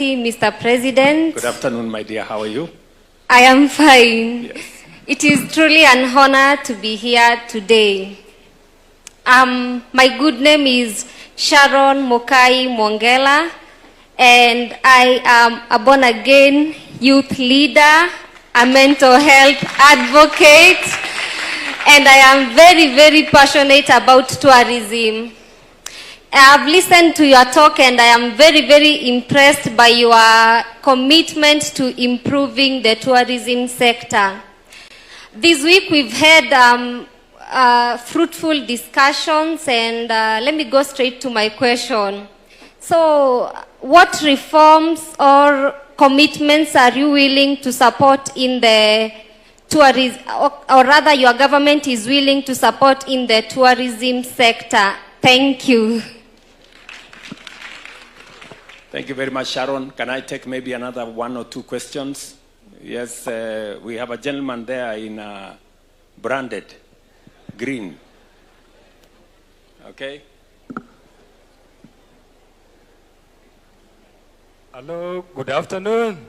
Mr. President. Good afternoon, my dear. How are you? I am fine. Yes. It is truly an honor to be here today. My good name is Sharon Mokai Mongela, and I am a born-again youth leader, a mental health advocate, and I am very, very passionate about tourism. I have listened to your talk and I am very, very impressed by your commitment to improving the tourism sector. This week we've had fruitful discussions, and let me go straight to my question. So, what reforms or commitments are you willing to support in the tourism, or rather your government is willing to support in the tourism sector? Thank you. Thank you very much, Sharon. Can I take maybe another one or two questions? Yes, we have a gentleman there in branded green. Okay. Hello, good afternoon.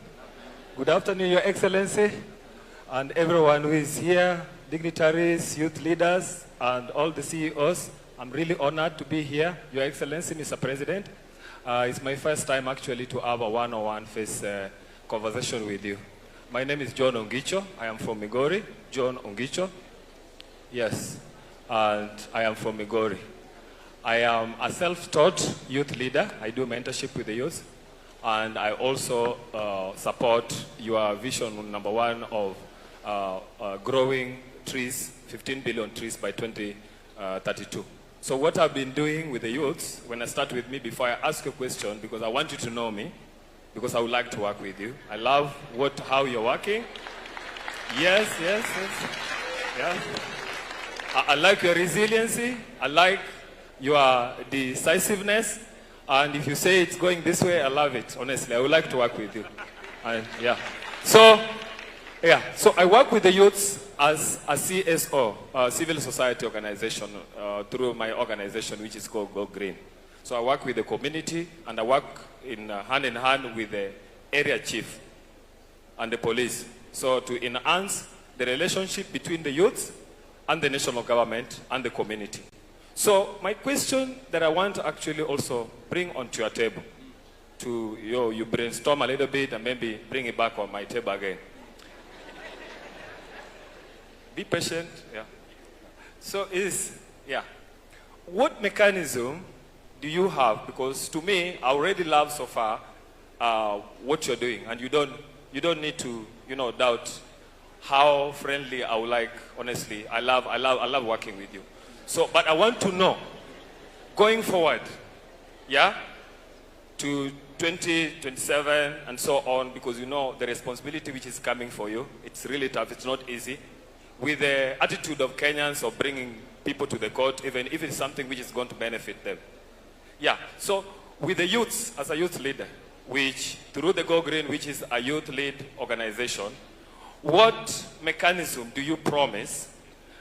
Good afternoon, Your Excellency, and everyone who is here, dignitaries, youth leaders, and all the CEOs. I'm really honored to be here, Your Excellency, Mr. President. It's my first time actually to have a one-on-one face conversation with you. My name is John Ongicho. I am from Migori. John Ongicho. Yes, and I am from Migori. I am a self-taught youth leader. I do mentorship with the youth. And I also support your vision number one of growing trees, 15 billion trees by 2032. So what I've been doing with the youths, when I start with me, before I ask a question, because I want you to know me, because I would like to work with you. I love how you're working. Yes. Yeah. I like your resiliency. I like your decisiveness. And if you say it's going this way, I love it. Honestly, I would like to work with you. And So I work with the youths as a CSO, civil society organization, through my organization, which is called Go Green. So I work with the community, and I work hand in hand with the area chief and the police. So to enhance the relationship between the youths and the national government and the community. So my question that I want to actually also bring onto your table, to you brainstorm a little bit and maybe bring it back on my table again. Be patient, So what mechanism do you have? Because to me, I already love so far what you're doing, and you don't need to doubt how friendly I would like. Honestly, I love working with you. So, but I want to know, going forward, to 2027 and so on, because the responsibility which is coming for you, it's really tough, it's not easy. With the attitude of Kenyans of bringing people to the court, even if it's something which is going to benefit them. So with the youths, as a youth leader, which through the Go Green, which is a youth-led organization, what mechanism do you promise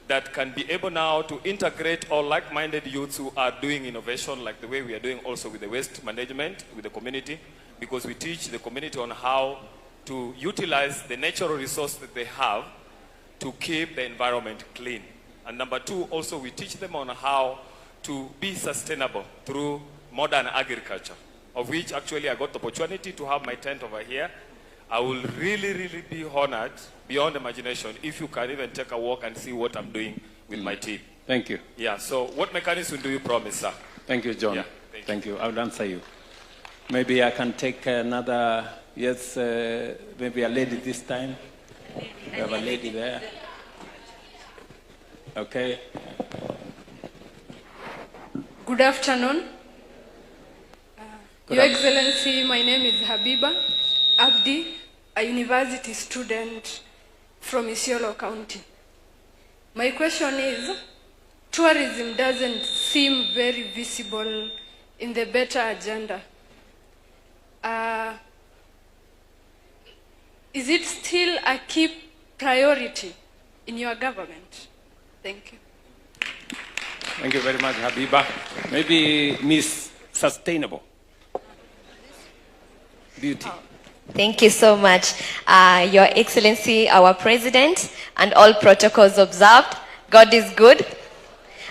that can be able now to integrate all like-minded youths who are doing innovation, like the way we are doing also with the waste management, with the community, because we teach the community on how to utilize the natural resource that they have to keep the environment clean. And number two, also we teach them on how to be sustainable through modern agriculture, of which actually I got the opportunity to have my tent over here. I will really, really be honored beyond imagination if you can even take a walk and see what I'm doing with my team. Thank you. So what mechanism do you promise, sir? Thank you, John. Thank you. I will answer you. Maybe I can take another, maybe a lady this time. We have a lady there. Okay. Good afternoon. Your Excellency, my name is Habiba Abdi, a university student from Isiolo County. My question is, tourism doesn't seem very visible in the better agenda. Is it still a key priority in your government? Thank you. Thank you very much, Habiba. Maybe Miss Sustainable. beauty. Thank you so much. Your Excellency, our President, and all protocols observed. God is good,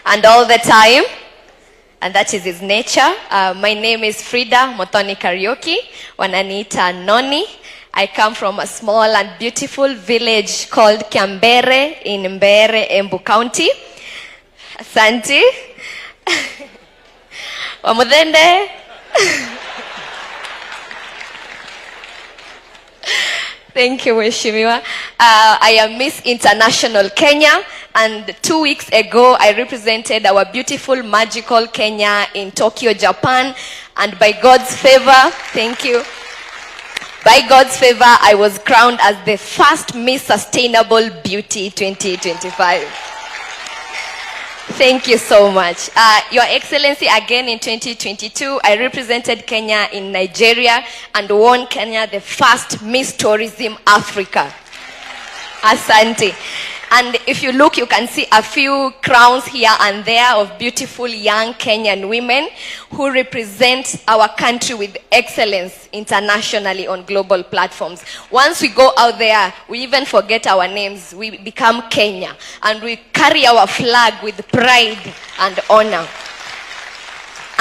and all the time, and that is his nature. My name is Frida Mothoni Karaoke, wananiita Noni. I come from a small and beautiful village called Kiambere in Mbere, Embu County. Asante. Wamudende. Thank you, Mheshimiwa. I am Miss International Kenya, and 2 weeks ago I represented our beautiful, magical Kenya in Tokyo, Japan, and by God's favor, thank you. By God's favor, I was crowned as the first Miss Sustainable Beauty 2025. Thank you so much. Your Excellency, again in 2022, I represented Kenya in Nigeria and won Kenya the first Miss Tourism Africa. Asante. And if you look, you can see a few crowns here and there of beautiful young Kenyan women who represent our country with excellence internationally on global platforms. Once we go out there, we even forget our names. We become Kenya, and we carry our flag with pride and honor.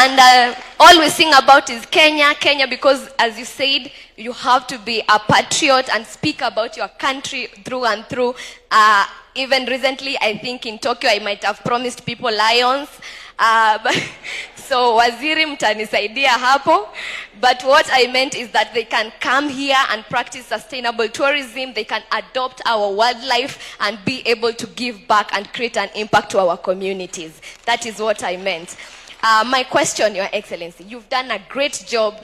And all we sing about is Kenya, Kenya, because as you said, you have to be a patriot and speak about your country through and through. Even recently, I think in Tokyo, I might have promised people lions. So waziri mtanisaidia hapo. But what I meant is that they can come here and practice sustainable tourism. They can adopt our wildlife and be able to give back and create an impact to our communities. That is what I meant. My question, Your Excellency, you've done a great job,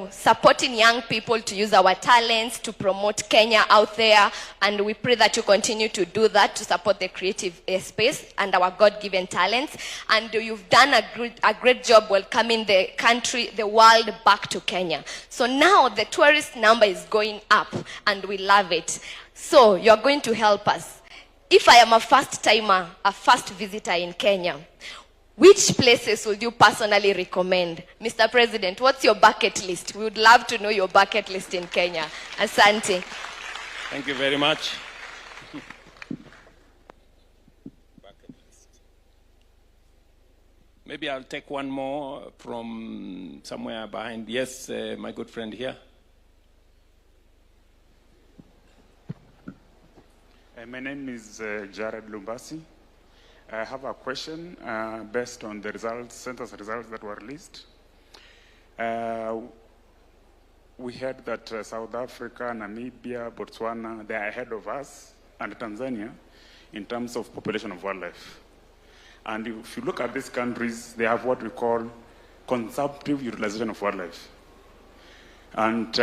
supporting young people to use our talents to promote Kenya out there, and we pray that you continue to do that to support the creative space and our God-given talents. And you've done a great job welcoming the country, the world back to Kenya. So now the tourist number is going up, and we love it. So you're going to help us. If I am a first-timer, a first visitor in Kenya, which places would you personally recommend? Mr. President, what's your bucket list? We would love to know your bucket list in Kenya. Asante. Thank you very much. Maybe I'll take one more from somewhere behind. Yes, my good friend here. My name is Jared Lumbasi. I have a question based on the results, census results that were released. We heard that South Africa, Namibia, Botswana, they are ahead of us, and Tanzania in terms of population of wildlife. And if you look at these countries, they have what we call consumptive utilization of wildlife. And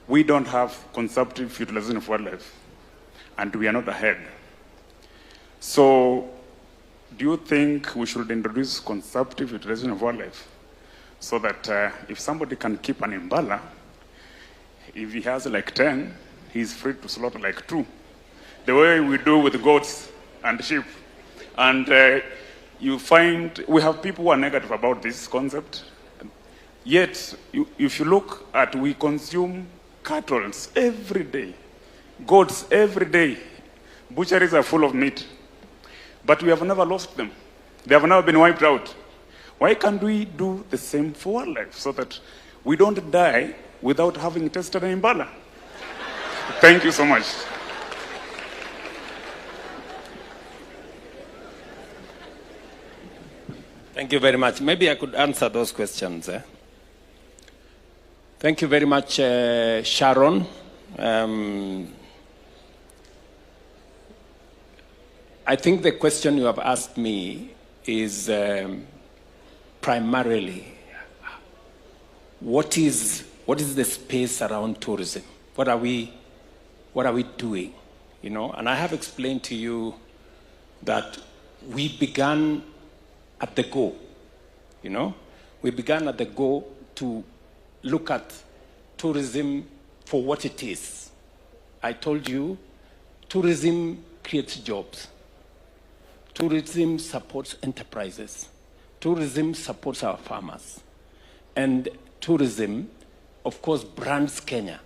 we don't have consumptive utilization of wildlife, and we are not ahead. So, do you think we should introduce consumptive utilization of wildlife so that if somebody can keep an impala, if he has like 10, he's free to slaughter like 2, the way we do with goats and sheep? And you find we have people who are negative about this concept. Yet, if you look at, we consume cattle every day, goats every day. Butcheries are full of meat. But we have never lost them. They have never been wiped out. Why can't we do the same for wildlife so that we don't die without having tested an impala? Thank you so much. Thank you very much. Maybe I could answer those questions. Thank you very much, Sharon. I think the question you have asked me is primarily what is the space around tourism? What are we doing? You know, and I have explained to you that we began at the go. You know, we began at the go to look at tourism for what it is. I told you, tourism creates jobs. Tourism supports enterprises. Tourism supports our farmers. And tourism, of course, brands Kenya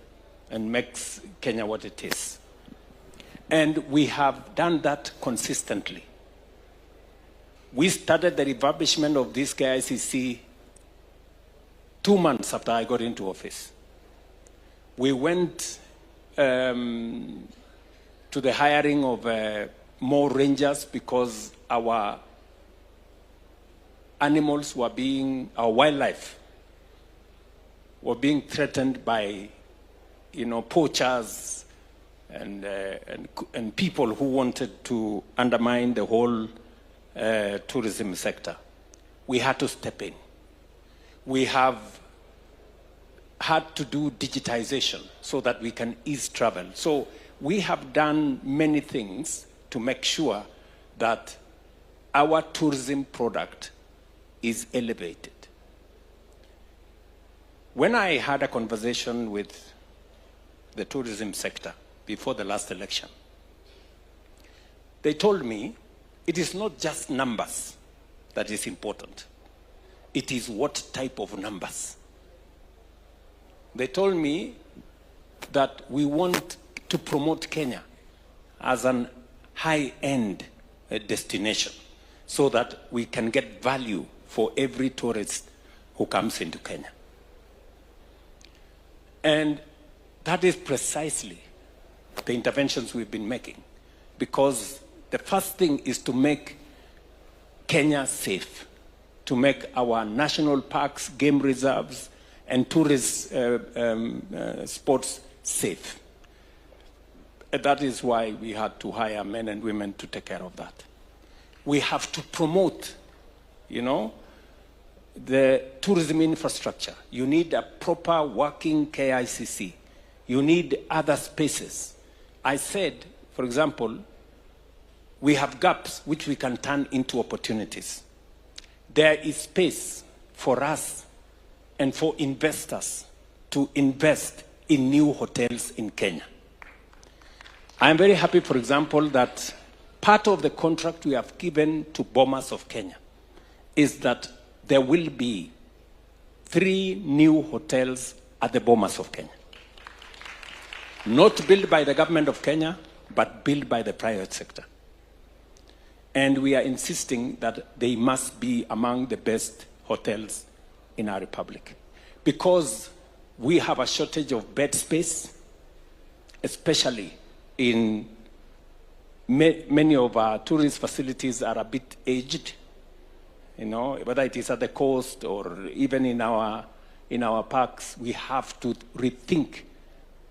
and makes Kenya what it is. And we have done that consistently. We started the refurbishment of this KICC 2 months after I got into office. We went to the hiring of more rangers because our animals were being, our wildlife were being threatened by, poachers and people who wanted to undermine the whole tourism sector. We had to step in. We have had to do digitization so that we can ease travel. So we have done many things to make sure that our tourism product is elevated. When I had a conversation with the tourism sector before the last election, they told me it is not just numbers that is important. It is what type of numbers. They told me that we want to promote Kenya as an high-end destination so that we can get value for every tourist who comes into Kenya. And that is precisely the interventions we've been making, because the first thing is to make Kenya safe, to make our national parks, game reserves, and tourist spots safe. And that is why we had to hire men and women to take care of that. We have to promote, the tourism infrastructure. You need a proper working KICC. You need other spaces. I said, for example, we have gaps which we can turn into opportunities. There is space for us and for investors to invest in new hotels in Kenya. I am very happy, for example, that part of the contract we have given to Bomas of Kenya is that there will be 3 new hotels at the Bomas of Kenya. Not built by the government of Kenya, but built by the private sector. And we are insisting that they must be among the best hotels in our republic. Because we have a shortage of bed space, especially in many of our tourist facilities are a bit aged, whether it is at the coast or even in our parks. We have to rethink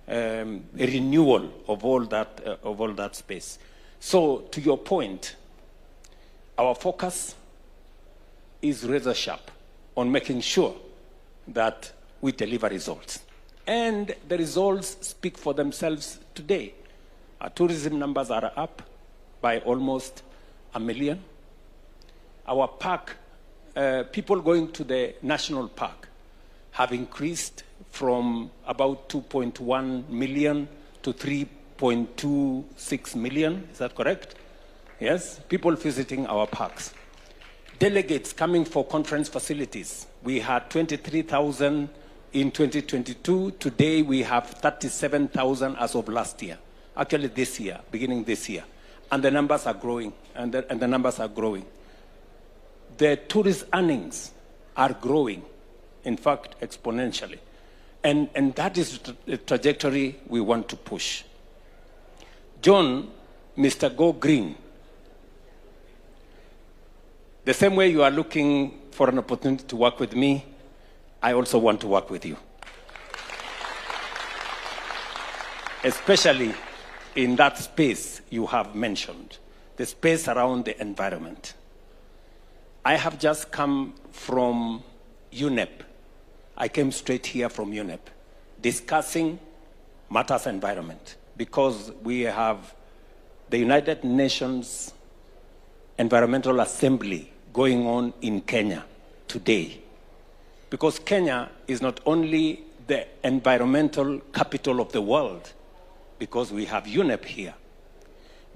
a renewal of all that space. So, to your point, our focus is razor sharp on making sure that we deliver results. And the results speak for themselves today. Our tourism numbers are up by almost 1 million. Our park, people going to the national park have increased from about 2.1 million to 3.26 million. Is that correct? Yes, people visiting our parks. Delegates coming for conference facilities. We had 23,000 in 2022. Today we have 37,000 as of last year. Actually this year, beginning this year. And the numbers are growing, and the numbers are growing. The tourist earnings are growing, in fact, exponentially. And that is the trajectory we want to push. John, Mr. Go Green, the same way you are looking for an opportunity to work with me, I also want to work with you. Especially in that space you have mentioned, the space around the environment. I have just come from UNEP. I came straight here from UNEP, discussing matters environment, because we have the United Nations Environmental Assembly going on in Kenya today. Because Kenya is not only the environmental capital of the world, because we have UNEP here,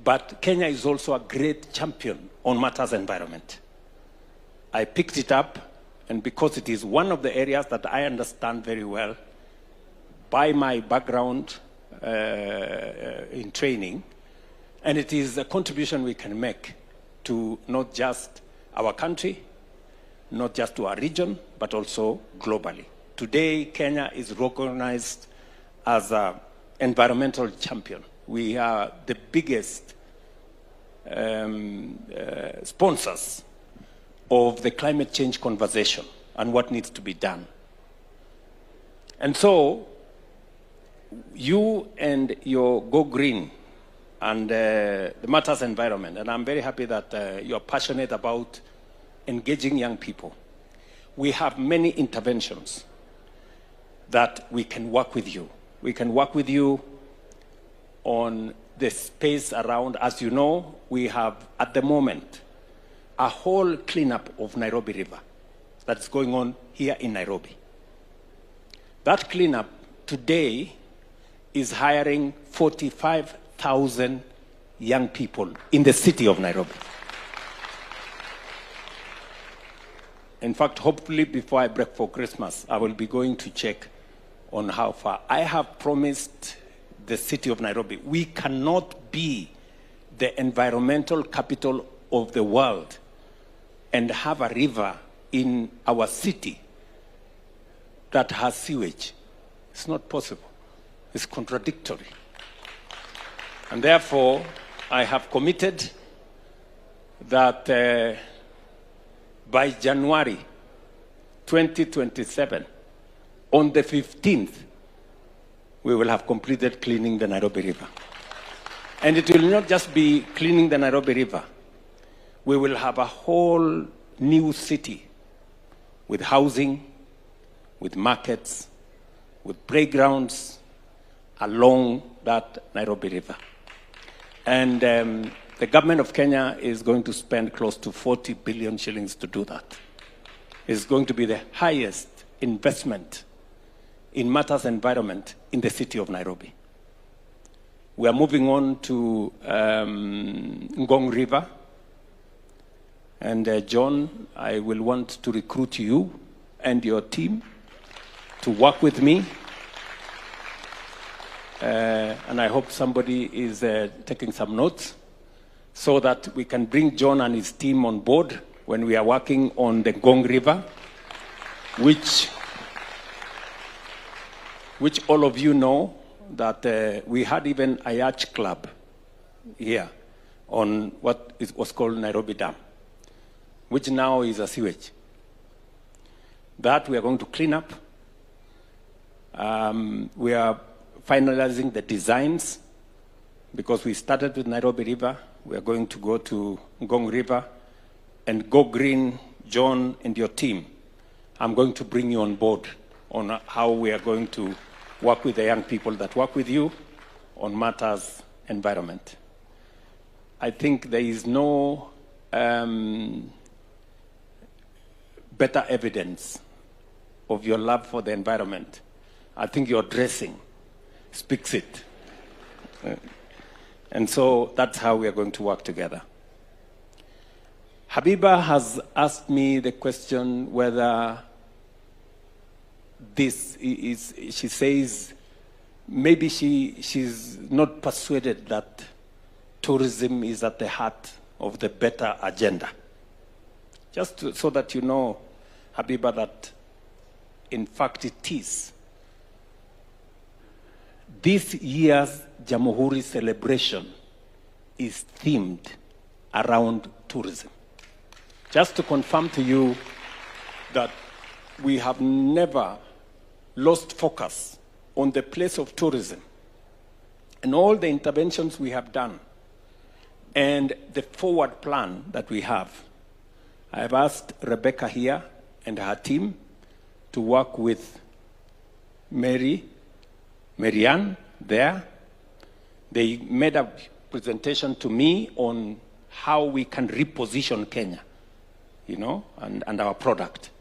but Kenya is also a great champion on matters environment. I picked it up and because it is one of the areas that I understand very well by my background in training, and it is a contribution we can make to not just our country, not just to our region, but also globally. Today, Kenya is recognized as an environmental champion. We are the biggest sponsors of the climate change conversation and what needs to be done. And so, you and your Go Green and the matters environment, and I'm very happy that you're passionate about engaging young people. We have many interventions that we can work with you. We can work with you on the space around. As you know, we have at the moment a whole cleanup of Nairobi River that's going on here in Nairobi. That cleanup today is hiring 45,000 young people in the city of Nairobi. In fact, hopefully before I break for Christmas, I will be going to check on how far. I have promised the city of Nairobi, we cannot be the environmental capital of the world and have a river in our city that has sewage. It's not possible. It's contradictory. And therefore, I have committed that by January 2027, on the 15th, we will have completed cleaning the Nairobi River. And it will not just be cleaning the Nairobi River. We will have a whole new city with housing, with markets, with playgrounds along that Nairobi River. And the government of Kenya is going to spend close to 40 billion shillings to do that. It's going to be the highest investment in matters environment in the city of Nairobi. We are moving on to Ngong River. And John, I will want to recruit you and your team to work with me. And I hope somebody is taking some notes so that we can bring John and his team on board when we are working on the Ngong River, which all of you know that we had even a yacht club here on what was called Nairobi Dam, which now is a sewage. That we are going to clean up. We are finalizing the designs because we started with Nairobi River. We are going to go to Ngong River and Go Green, John and your team. I'm going to bring you on board on how we are going to work with the young people that work with you on matters environment. I think there is no better evidence of your love for the environment. I think your dressing speaks it. And so that's how we are going to work together. Habiba has asked me the question whether this is, she says, maybe she's not persuaded that tourism is at the heart of the better agenda. Just so that you know, Habiba, that in fact it is. This year's Jamhuri celebration is themed around tourism. Just to confirm to you that we have never lost focus on the place of tourism and all the interventions we have done and the forward plan that we have. I have asked Rebecca here and her team to work with Marianne there. They made a presentation to me on how we can reposition Kenya, you know, and our product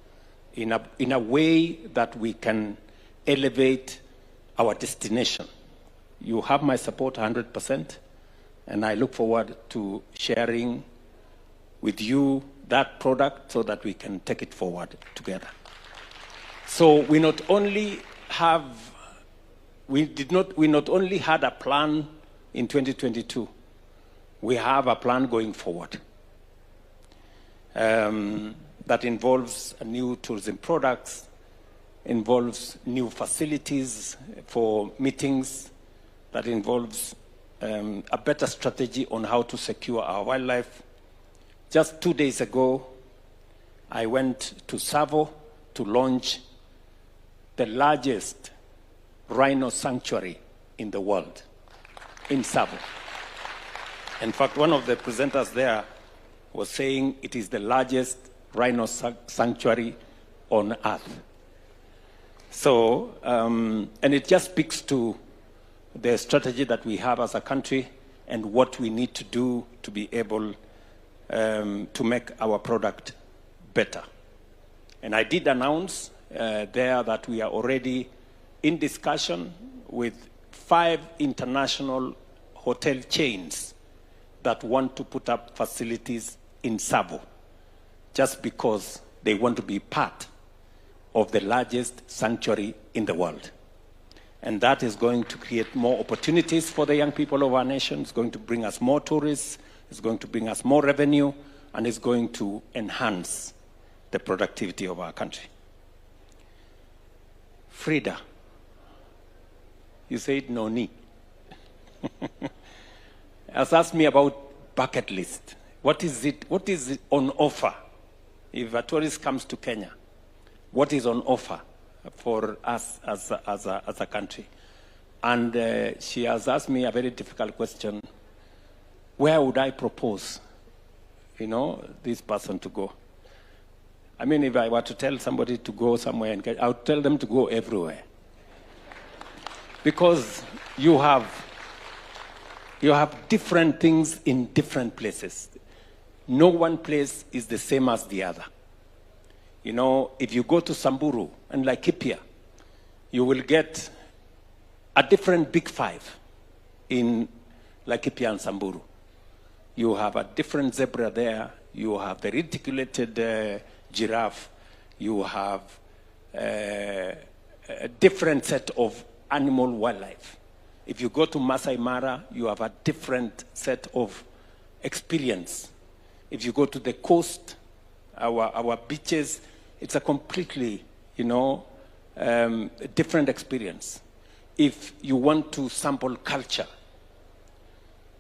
in a way that we can elevate our destination. You have my support 100%, and I look forward to sharing with you that product so that we can take it forward together. So we not only had a plan in 2022, we have a plan going forward that involves new tourism products, involves new facilities for meetings, that involves a better strategy on how to secure our wildlife. Just 2 days ago, I went to Tsavo to launch the largest rhino sanctuary in the world, in Tsavo. In fact, one of the presenters there was saying it is the largest rhino sanctuary on earth. So, and it just speaks to the strategy that we have as a country and what we need to do to be able to make our product better. And I did announce there that we are already in discussion with 5 international hotel chains that want to put up facilities in Tsavo, just because they want to be part of the largest sanctuary in the world. And that is going to create more opportunities for the young people of our nation. It's going to bring us more tourists, it's going to bring us more revenue, and it's going to enhance the productivity of our country. Frida, you said no need. Has asked me about bucket list. What is it on offer? If a tourist comes to Kenya, what is on offer for us as a country? And she has asked me a very difficult question. Where would I propose, this person to go? I mean, if I were to tell somebody to go somewhere, I would tell them to go everywhere. Because you have different things in different places. No one place is the same as the other. If you go to Samburu and Laikipia, you will get a different big 5 in Laikipia and Samburu. You have a different zebra there. You have the reticulated giraffe. You have a different set of animal wildlife. If you go to Masai Mara, you have a different set of experience. If you go to the coast, our beaches, it's a completely, different experience. If you want to sample culture,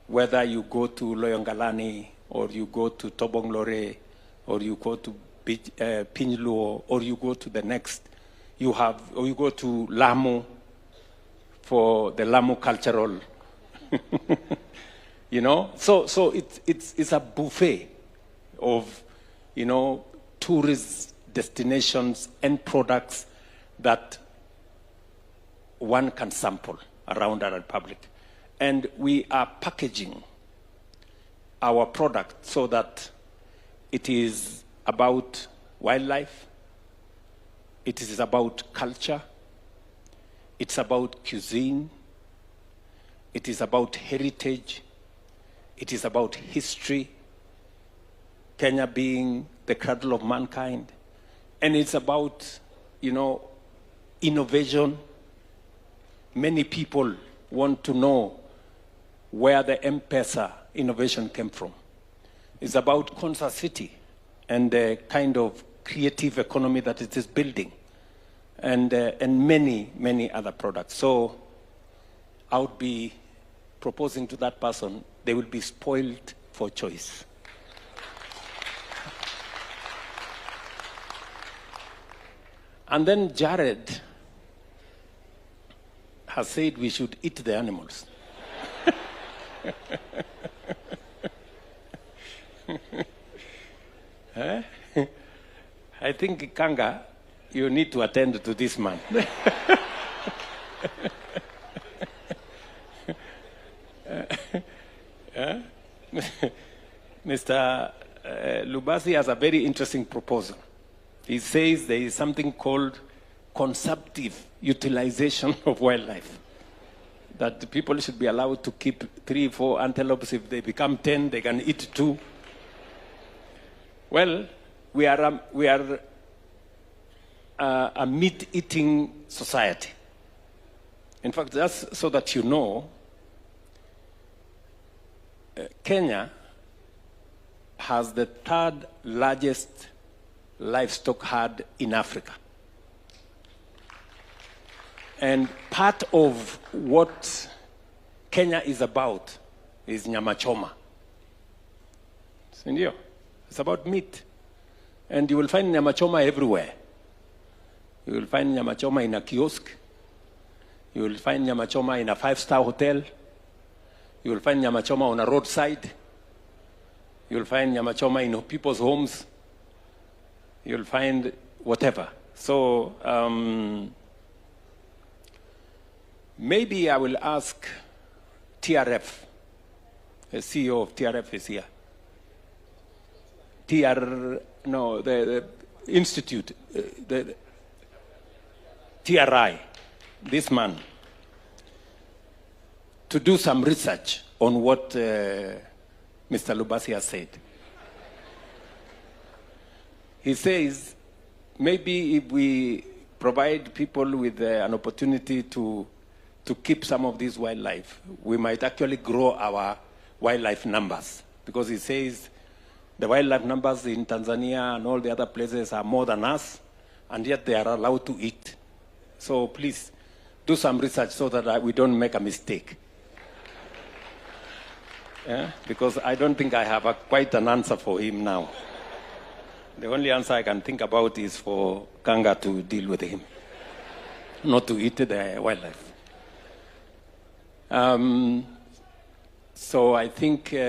whether you go to Loyongalani, or you go to Tobonglore, or you go to Pinjluo, or you go to the next, or you go to Lamu for the Lamu cultural, So it's a buffet of, tourist destinations and products that one can sample around our republic. And we are packaging our product so that it is about wildlife, it is about culture, it's about cuisine, it is about heritage, it is about history, Kenya being the cradle of mankind, and it's about, innovation. Many people want to know where the M-Pesa innovation came from. It's about Konza City and the kind of creative economy that it is building, and many, many other products. So I would be proposing to that person, they will be spoiled for choice. And then Jared has said we should eat the animals. I think, Kanga, you need to attend to this man. Mr. Lubasi has a very interesting proposal. He says there is something called consumptive utilization of wildlife. That the people should be allowed to keep 3, 4 antelopes. If they become 10, they can eat 2. Well, we are a meat-eating society. In fact, just so that you know, Kenya has the third largest livestock herd in Africa. And part of what Kenya is about is nyama choma. Sindio? It's about meat. And you will find nyama choma everywhere. You will find nyama choma in a kiosk. You will find nyama choma in a 5-star hotel. You will find nyama choma on a roadside. You will find nyama choma in people's homes. You will find whatever. So maybe I will ask TRF. The CEO of TRF is here. The institute, the TRI, this man, to do some research on what Mr. Lubasi has said. He says, maybe if we provide people with an opportunity to keep some of this wildlife, we might actually grow our wildlife numbers. Because he says the wildlife numbers in Tanzania and all the other places are more than us, and yet they are allowed to eat. So please, do some research so that we don't make a mistake. Yeah? Because I don't think I have quite an answer for him now. The only answer I can think about is for Kanga to deal with him, not to eat the wildlife. So I think